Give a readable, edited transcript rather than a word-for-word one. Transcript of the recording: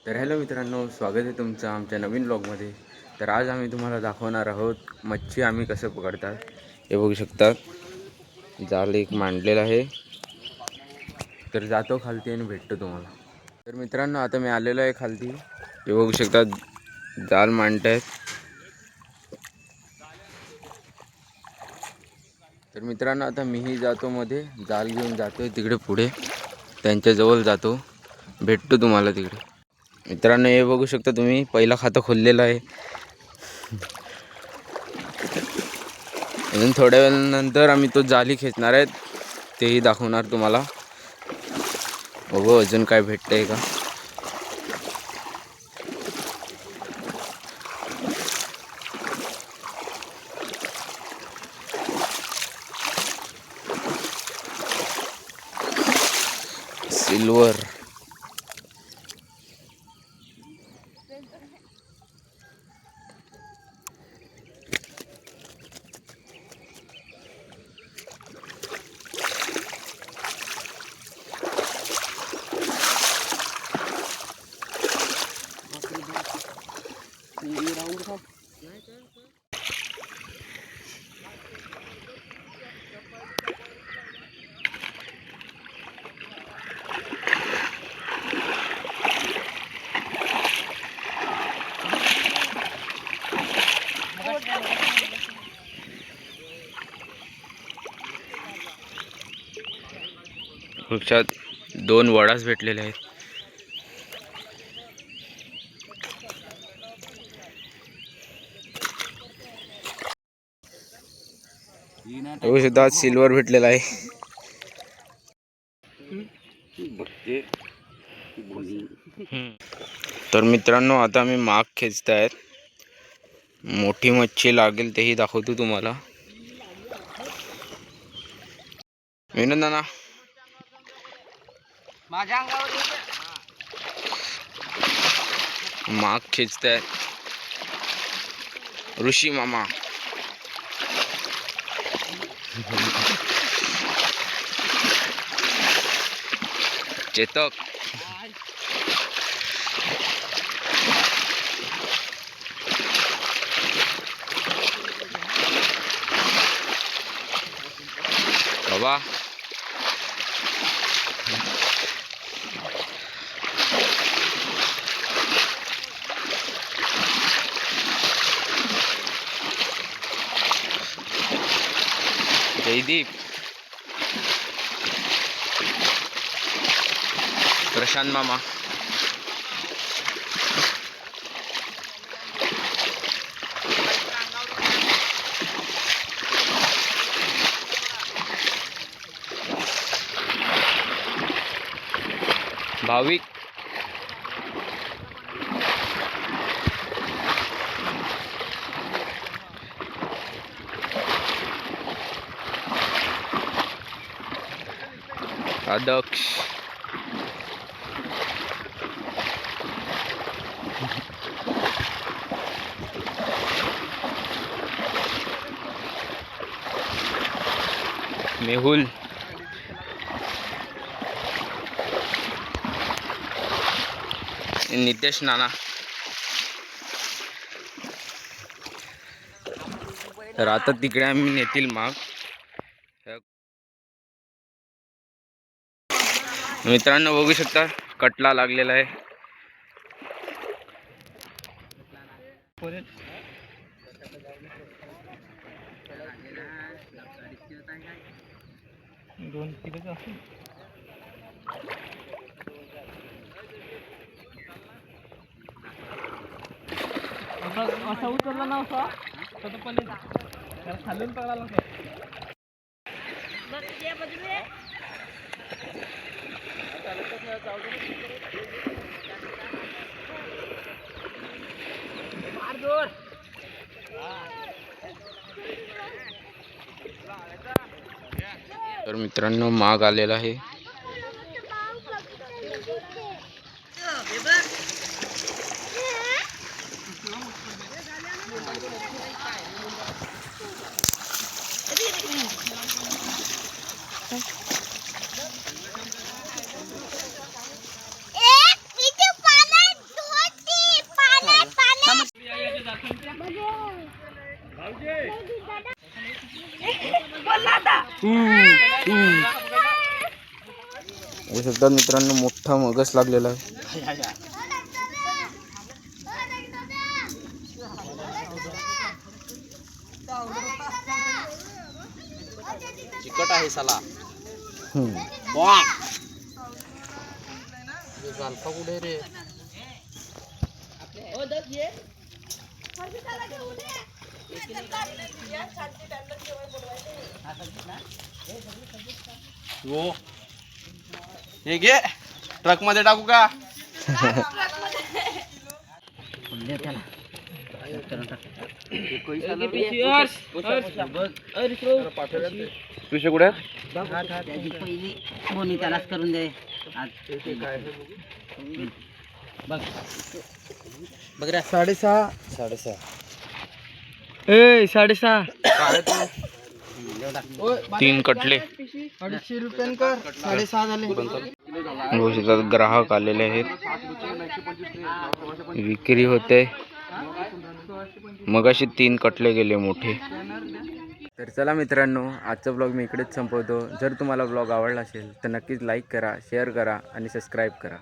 तर हॅलो मित्रांनो, स्वागत आहे तुमचं आमच्या नवीन ब्लॉगमध्ये. तर आज आम्ही तुम्हाला दाखवणार आहोत मच्छी आम्ही कसं पकडतात. हे बघू शकतात, जाल एक मांडलेलं आहे. तर जातो खालती आणि भेटतो तुम्हाला. तर मित्रांनो, आता मी आलेलो आहे खालती. हे बघू शकतात, जाल मांडत आहेत. तर मित्रांनो, आता मीही जातो मध्ये, जाल घेऊन जातोय तिकडे पुढे, त्यांच्याजवळ जातो, भेटतो तुम्हाला तिकडे. मित्रांनो, हे बघू शकता तुम्ही, पहिला खातं खोललेलं आहे. अजून थोड्या वेळानंतर आम्ही तो जाली खेचणार आहेत, तेही दाखवणार तुम्हाला. बघू अजून काय भेटतंय का. सिल्वर. वृक्षात 2 वडाच भेटलेले आहेत. औषधात सिल्वर भेटलेला आहे. तर मित्रांनो, आता मी माग खेचतायत. मोठी मच्छी लागेल तेही दाखवतो तुम्हाला. विनोद नाना, माझ्या अंगावर माग खेचतायत ऋषी मामा. चेतक. बाबा. जयदीप. प्रशांत मामा. भाविक. अध्यक्ष. मेहुल. नितेश नाना. तर आता तिकडे आम्ही नेतील माग. मित्रांनो, बघू शकता, कटला लागलेला आहे. असा उचलला ना असा तर पण त्याला खालून पकडायला लागतं. तर मित्रांनो, माग आलेला आहे. बघू शकता मित्रांनो, मोठा मगस लागलेला आहे. चिकट आहे साला. जालपा कुठे रे? हे घे, ट्रक मध्ये टाकू का? पिशे कुठे? पहिली कोणी त्यालाच करून दे. बघ रे. 6.5. ए 6.5. 3 कटले. 250 रुपयांकर 6.5 झाले. बघू शकता ग्राहक आलेले आहेत, विक्री होते. मगाशी 3 कटले गेले मोठे. तर चला मित्रांनो, आजचा ब्लॉग मी इकडेच संपवतो. जर तुम्हाला ब्लॉग आवडला असेल तर नक्कीच लाईक करा, शेअर करा आणि सबस्क्राईब करा.